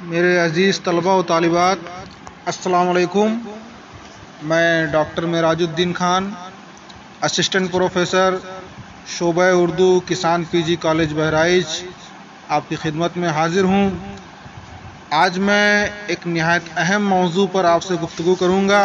میرے عزیز طلباء و طالبات، السلام علیکم۔ میں ڈاکٹر معراج الدین خان، اسسٹنٹ پروفیسر شعبہ اردو کسان پی جی کالج بہرائچ، آپ کی خدمت میں حاضر ہوں۔ آج میں ایک نہایت اہم موضوع پر آپ سے گفتگو کروں گا: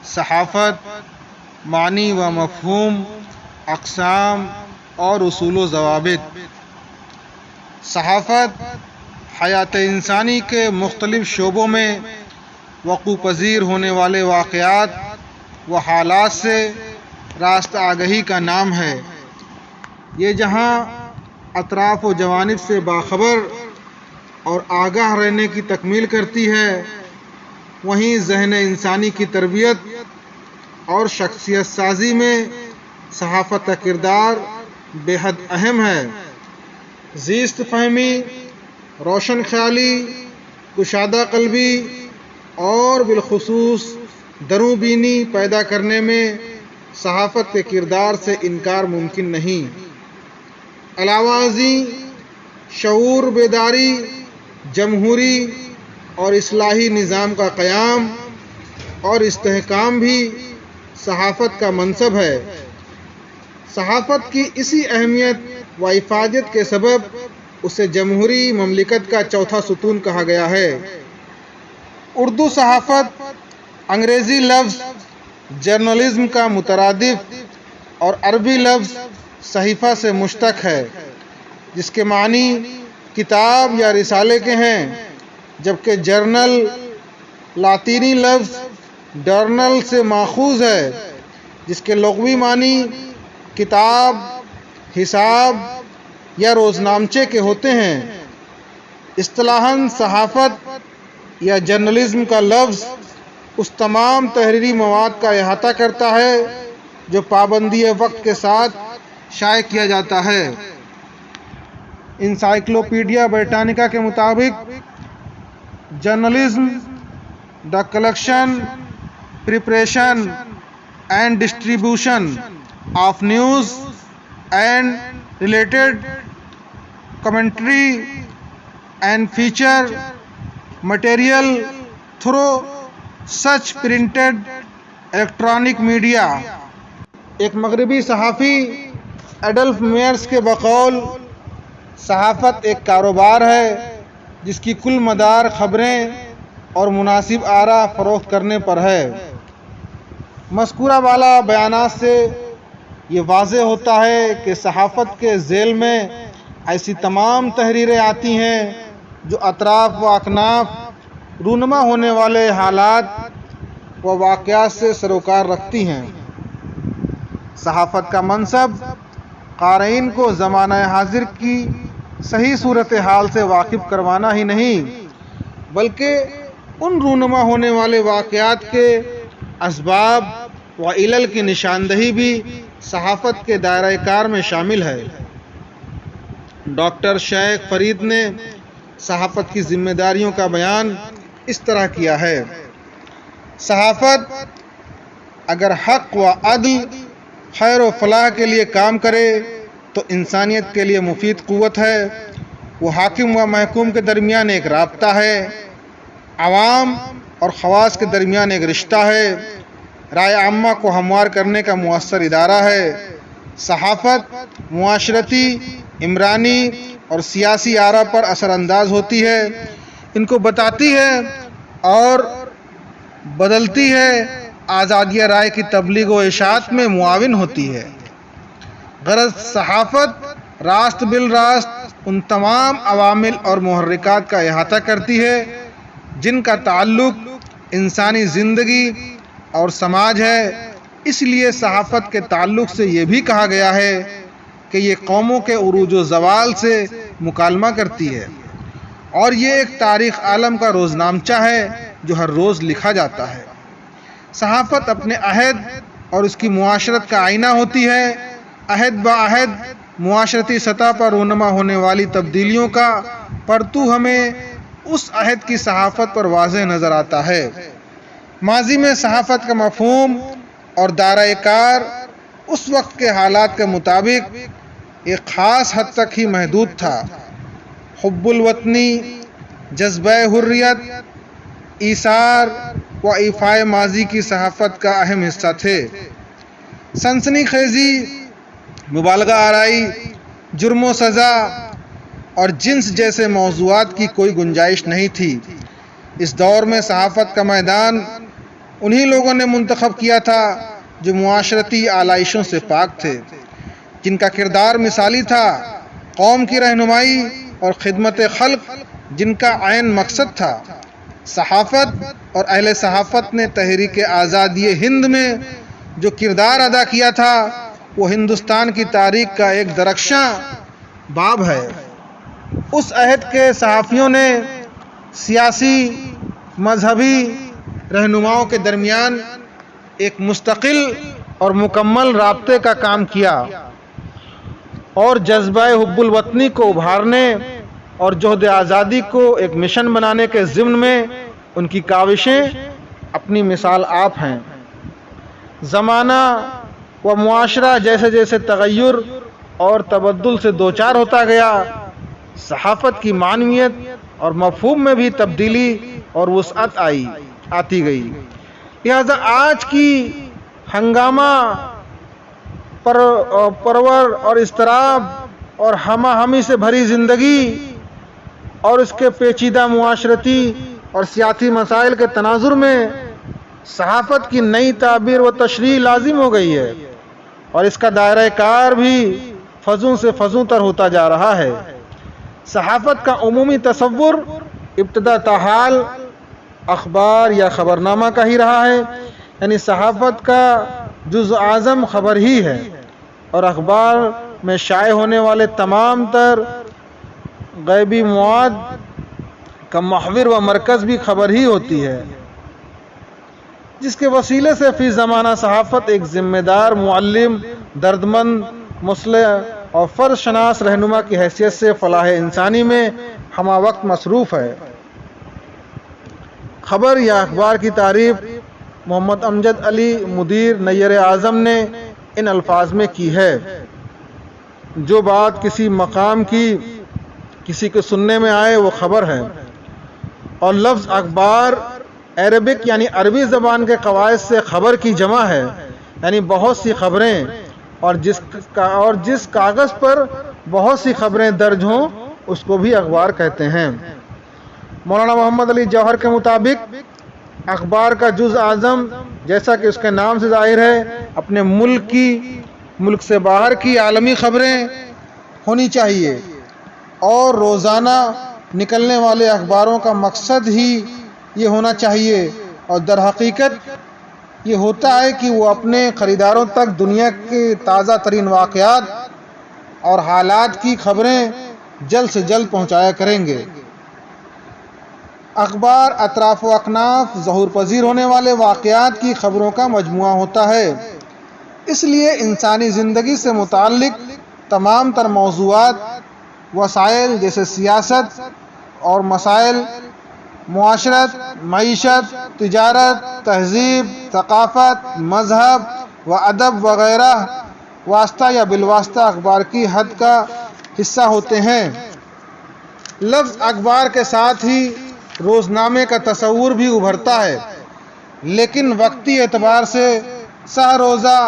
صحافت، معنی و مفہوم، اقسام اور اصول و ضوابط۔ صحافت حیات انسانی کے مختلف شعبوں میں وقوع پذیر ہونے والے واقعات و حالات سے راست آگہی کا نام ہے۔ یہ جہاں اطراف و جوانب سے باخبر اور آگاہ رہنے کی تکمیل کرتی ہے، وہیں ذہن انسانی کی تربیت اور شخصیت سازی میں صحافت کا کردار بے حد اہم ہے۔ زیست فہمی، روشن خیالی، کشادہ قلبی اور بالخصوص دروں بینی پیدا کرنے میں صحافت کے کردار سے انکار ممکن نہیں۔ علاوہ ازیں شعور بیداری، جمہوری اور اصلاحی نظام کا قیام اور استحکام بھی صحافت کا منصب ہے۔ صحافت کی اسی اہمیت و افادیت کے سبب اسے جمہوری مملکت کا چوتھا ستون کہا گیا ہے۔ اردو صحافت انگریزی لفظ جرنلزم کا مترادف اور عربی لفظ صحیفہ سے مشتق ہے، جس کے معنی کتاب یا رسالے کے ہیں، جبکہ جرنل لاطینی لفظ ڈرنل سے ماخوذ ہے، جس کے لغوی معنی کتاب، حساب یا روزنامچے کے ہوتے ہیں۔ اصطلاحاً صحافت یا جرنلزم کا لفظ اس تمام تحریری مواد کا احاطہ کرتا ہے جو پابندی وقت کے ساتھ شائع کیا جاتا ہے۔ انسائکلوپیڈیا بریٹانیکا کے مطابق journalism the collection, preparation and distribution of news and related commentary and feature material through such printed electronic media۔ ایک مغربی صحافی ایڈلف میئرز کے بقول صحافت ایک کاروبار ہے جس کی کل مدار خبریں اور مناسب آراء فروخت کرنے پر ہے۔ مذکورہ بالا بیانات سے یہ واضح ہوتا ہے کہ صحافت کے ذیل میں ایسی تمام تحریریں آتی ہیں جو اطراف و اکناف رونما ہونے والے حالات و واقعات سے سروکار رکھتی ہیں۔ صحافت کا منصب قارئین کو زمانہ حاضر کی صحیح صورتحال سے واقف کروانا ہی نہیں، بلکہ ان رونما ہونے والے واقعات کے اسباب و علل کی نشاندہی بھی صحافت کے دائرہ کار میں شامل ہے۔ ڈاکٹر شیخ فرید نے صحافت کی ذمہ داریوں کا بیان اس طرح کیا ہے: صحافت اگر حق و عدل، خیر و فلاح کے لیے کام کرے تو انسانیت کے لیے مفید قوت ہے۔ وہ حاکم و محکوم کے درمیان ایک رابطہ ہے، عوام اور خواص کے درمیان ایک رشتہ ہے، رائے عامہ کو ہموار کرنے کا مؤثر ادارہ ہے۔ صحافت معاشرتی، عمرانی اور سیاسی آراء پر اثر انداز ہوتی ہے، ان کو بتاتی ہے اور بدلتی ہے، آزادیِ رائے کی تبلیغ و اشاعت میں معاون ہوتی ہے۔ غرض صحافت راست بالراست ان تمام عوامل اور محرکات کا احاطہ کرتی ہے جن کا تعلق انسانی زندگی اور سماج ہے۔ اس لیے صحافت کے تعلق سے یہ بھی کہا گیا ہے کہ یہ قوموں کے عروج و زوال سے مکالمہ کرتی ہے، اور یہ ایک تاریخ عالم کا روزنامچہ ہے جو ہر روز لکھا جاتا ہے۔ صحافت اپنے عہد اور اس کی معاشرت کا آئینہ ہوتی ہے۔ عہد با عہد معاشرتی سطح پر رونما ہونے والی تبدیلیوں کا پرتو ہمیں اس عہد کی صحافت پر واضح نظر آتا ہے۔ ماضی میں صحافت کا مفہوم اور دائرہ کار اس وقت کے حالات کے مطابق ایک خاص حد تک ہی محدود تھا۔ حب الوطنی، جذبہ حریت، ایثار و ایفائے ماضی کی صحافت کا اہم حصہ تھے۔ سنسنی خیزی، مبالغہ آرائی، جرم و سزا اور جنس جیسے موضوعات کی کوئی گنجائش نہیں تھی۔ اس دور میں صحافت کا میدان انہی لوگوں نے منتخب کیا تھا جو معاشرتی آلائشوں سے پاک تھے، جن کا کردار مثالی تھا، قوم کی رہنمائی اور خدمت خلق جن کا عین مقصد تھا۔ صحافت اور اہل صحافت نے تحریک آزادی ہند میں جو کردار ادا کیا تھا وہ ہندوستان کی تاریخ کا ایک درخشاں باب ہے۔ اس عہد کے صحافیوں نے سیاسی، مذہبی رہنماؤں کے درمیان ایک مستقل اور مکمل رابطے کا کام کیا اور جذبہ حب الوطنی کو ابھارنے اور جہد آزادی کو ایک مشن بنانے کے ضمن میں ان کی کاوشیں اپنی مثال آپ ہیں۔ زمانہ و معاشرہ جیسے جیسے تغیر اور تبدل سے دوچار ہوتا گیا، صحافت کی معنویت اور مفہوم میں بھی تبدیلی اور وسعت آتی گئی۔ لہذا آج کی ہنگامہ پرور اور اضطراب اور ہمہ ہمی سے بھری زندگی اور اس کے پیچیدہ معاشرتی اور سیاسی مسائل کے تناظر میں صحافت کی نئی تعبیر و تشریح لازم ہو گئی ہے، اور اس کا دائرہ کار بھی فزوں سے فزوں تر ہوتا جا رہا ہے۔ صحافت کا عمومی تصور ابتدا تاحال اخبار یا خبرنامہ کا ہی رہا ہے، یعنی صحافت کا جز اعظم خبر ہی ہے، اور اخبار میں شائع ہونے والے تمام تر غیبی مواد کا محور و مرکز بھی خبر ہی ہوتی ہے، جس کے وسیلے سے فی زمانہ صحافت ایک ذمہ دار معلم، دردمند، مصلح اور فرد شناس رہنما کی حیثیت سے فلاح انسانی میں ہمہ وقت مصروف ہے۔ خبر یا اخبار کی تعریف محمد امجد علی مدیر نیر اعظم نے ان الفاظ میں کی ہے: جو بات کسی مقام کی کسی کے سننے میں آئے وہ خبر ہے، اور لفظ اخبار عربک یعنی عربی زبان کے قواعد سے خبر کی جمع ہے، یعنی بہت سی خبریں، اور جس کاغذ پر بہت سی خبریں درج ہوں اس کو بھی اخبار کہتے ہیں۔ مولانا محمد علی جوہر کے مطابق اخبار کا جز اعظم، جیسا کہ اس کے نام سے ظاہر ہے، اپنے ملک سے باہر کی عالمی خبریں ہونی چاہیے، اور روزانہ نکلنے والے اخباروں کا مقصد ہی یہ ہونا چاہیے، اور در حقیقت یہ ہوتا ہے کہ وہ اپنے خریداروں تک دنیا کے تازہ ترین واقعات اور حالات کی خبریں جلد سے جلد پہنچایا کریں گے۔ اخبار اطراف و اکناف ظہور پذیر ہونے والے واقعات کی خبروں کا مجموعہ ہوتا ہے، اس لیے انسانی زندگی سے متعلق تمام تر موضوعات، وسائل جیسے سیاست اور مسائل، معاشرت، معیشت، تجارت، تہذیب، ثقافت، مذہب و ادب وغیرہ واسطہ یا بالواسطہ اخبار کی حد کا حصہ ہوتے ہیں۔ لفظ اخبار کے ساتھ ہی روزنامے کا تصور بھی ابھرتا ہے، لیکن وقتی اعتبار سے 6 روزہ،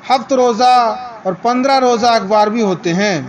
7 روزہ اور 15 روزہ اخبار بھی ہوتے ہیں۔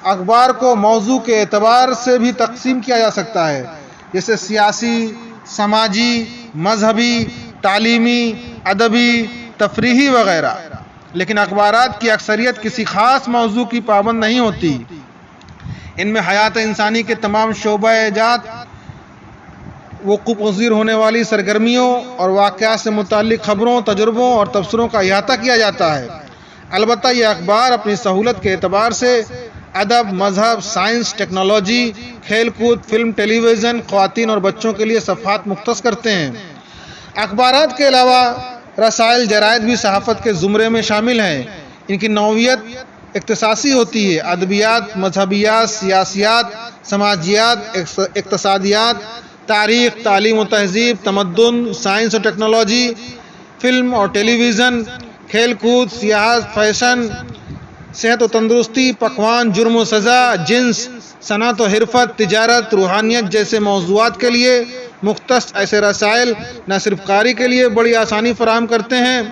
اخبار کو موضوع کے اعتبار سے بھی تقسیم کیا جا سکتا ہے، جیسے سیاسی، سماجی، مذہبی، تعلیمی، ادبی، تفریحی وغیرہ، لیکن اخبارات کی اکثریت کسی خاص موضوع کی پابند نہیں ہوتی۔ ان میں حیات انسانی کے تمام شعبہ جات، وقوع پذیر ہونے والی سرگرمیوں اور واقعات سے متعلق خبروں، تجربوں اور تبصروں کا احاطہ کیا جاتا ہے۔ البتہ یہ اخبار اپنی سہولت کے اعتبار سے ادب، مذہب، سائنس، ٹیکنالوجی، کھیل کود، فلم، ٹیلی ویژن، خواتین اور بچوں کے لیے صفحات مختص کرتے ہیں۔ اخبارات کے علاوہ رسائل، جرائد بھی صحافت کے زمرے میں شامل ہیں۔ ان کی نوعیت اختصاصی ہوتی ہے۔ ادبیات، مذہبیات، سیاسیات، سماجیات، اقتصادیات، تاریخ، تعلیم و تہذیب، تمدن، سائنس اور ٹیکنالوجی، فلم اور ٹیلی ویژن، کھیل کود، سیاحت، فیشن، صحت و تندرستی، پکوان، جرم و سزا، جنس، صنعت و حرفت، تجارت، روحانیت جیسے موضوعات کے لیے مختص ایسے رسائل نہ صرف قاری کے لیے بڑی آسانی فراہم کرتے ہیں،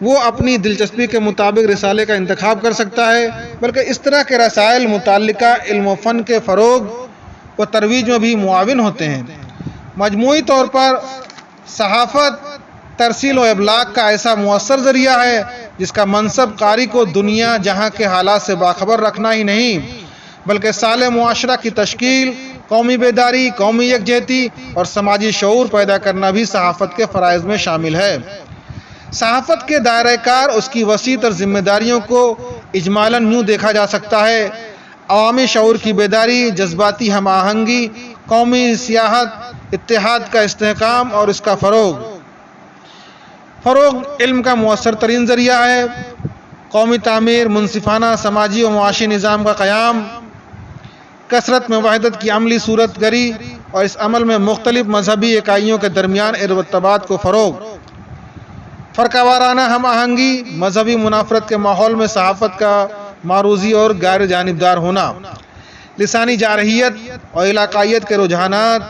وہ اپنی دلچسپی کے مطابق رسالے کا انتخاب کر سکتا ہے، بلکہ اس طرح کے رسائل متعلقہ علم و فن کے فروغ و ترویج میں بھی معاون ہوتے ہیں۔ مجموعی طور پر صحافت ترسیل و ابلاغ کا ایسا مؤثر ذریعہ ہے جس کا منصب قاری کو دنیا جہاں کے حالات سے باخبر رکھنا ہی نہیں بلکہ صالح معاشرہ کی تشکیل، قومی بیداری، قومی یکجہتی اور سماجی شعور پیدا کرنا بھی صحافت کے فرائض میں شامل ہے۔ صحافت کے دائرہ کار اس کی وسیع تر ذمہ داریوں کو اجمالاً یوں دیکھا جا سکتا ہے: عوامی شعور کی بیداری، جذباتی ہم آہنگی، قومی سیاحت، اتحاد کا استحکام اور اس کا فروغ علم کا مؤثر ترین ذریعہ ہے، قومی تعمیر، منصفانہ سماجی و معاشی نظام کا قیام، کثرت میں وحدت کی عملی صورت گری اور اس عمل میں مختلف مذہبی اکائیوں کے درمیان ارتباط کو فروغ، فرقہ وارانہ ہم آہنگی، مذہبی منافرت کے ماحول میں صحافت کا معروضی اور غیر جانبدار ہونا، لسانی جارحیت اور علاقائیت کے رجحانات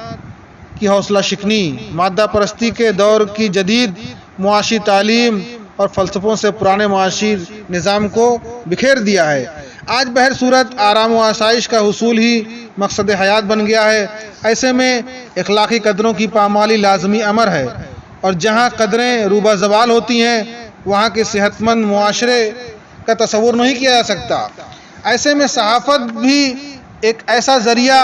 کی حوصلہ شکنی، مادہ پرستی کے دور کی جدید معاشی تعلیم اور فلسفوں سے پرانے معاشی نظام کو بکھیر دیا ہے۔ آج بہر صورت آرام و آسائش کا حصول ہی مقصد حیات بن گیا ہے۔ ایسے میں اخلاقی قدروں کی پامالی لازمی امر ہے، اور جہاں قدریں روبہ زوال ہوتی ہیں وہاں کے صحت مند معاشرے کا تصور نہیں کیا جا سکتا۔ ایسے میں صحافت بھی ایک ایسا ذریعہ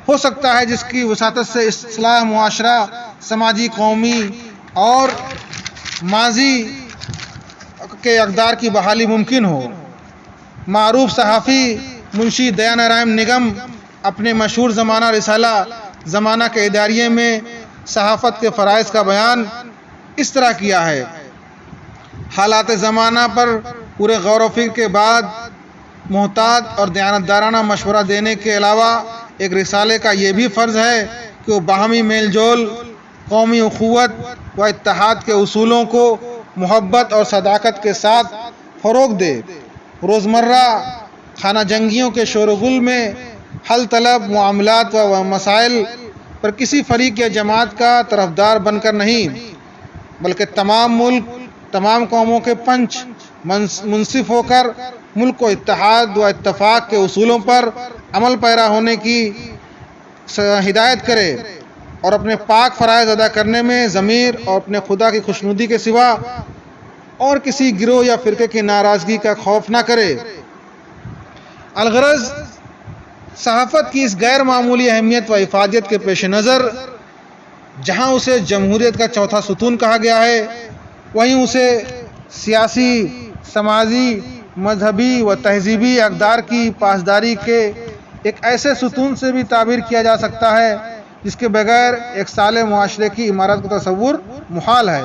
ہو سکتا ہے جس کی وساطت سے اصلاح معاشرہ، سماجی، قومی اور ماضی کے اقدار کی بحالی ممکن ہو۔ معروف صحافی منشی دیا نارائن نگم اپنے مشہور زمانہ رسالہ زمانہ کے اداریے میں صحافت کے فرائض کا بیان اس طرح کیا ہے: حالات زمانہ پر پورے غور و فکر کے بعد محتاط اور دیانتدارانہ مشورہ دینے کے علاوہ ایک رسالے کا یہ بھی فرض ہے کہ وہ باہمی میل جول، قومی اخوت و اتحاد کے اصولوں کو محبت اور صداقت کے ساتھ فروغ دے، روزمرہ خانہ جنگیوں کے شور و غل میں حل طلب معاملات و مسائل پر کسی فریق یا جماعت کا طرفدار بن کر نہیں بلکہ تمام ملک، تمام قوموں کے پنچ منصف ہو کر ملک کو اتحاد و اتفاق کے اصولوں پر عمل پیرا ہونے کی ہدایت کرے اور اپنے پاک فرائض ادا کرنے میں ضمیر اور اپنے خدا کی خوشنودی کے سوا اور کسی گروہ یا فرقے کی ناراضگی کا خوف نہ کرے۔ الغرض صحافت کی اس غیر معمولی اہمیت و افادیت کے پیش نظر جہاں اسے جمہوریت کا چوتھا ستون کہا گیا ہے، وہیں اسے سیاسی، سماجی، مذہبی و تہذیبی اقدار کی پاسداری کے ایک ایسے ستون سے بھی تعبیر کیا جا سکتا ہے جس کے بغیر ایک صالح معاشرے کی عمارت کا تصور محال ہے۔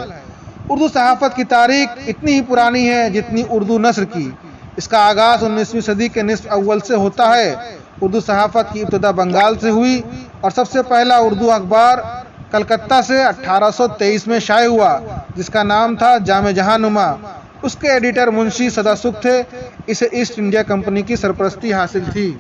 اردو صحافت کی تاریخ اتنی ہی پرانی ہے جتنی اردو نثر کی۔ اس کا آغاز 19ویں صدی کے نصف اول سے ہوتا ہے۔ اردو صحافت کی ابتدا بنگال سے ہوئی اور سب سے پہلا اردو اخبار کلکتہ سے 1823 میں شائع ہوا جس کا نام تھا جامِ جہاں نما۔ اس کے ایڈیٹر منشی سدا سکھ تھے۔ اسے ایسٹ انڈیا کمپنی کی سرپرستی حاصل تھی۔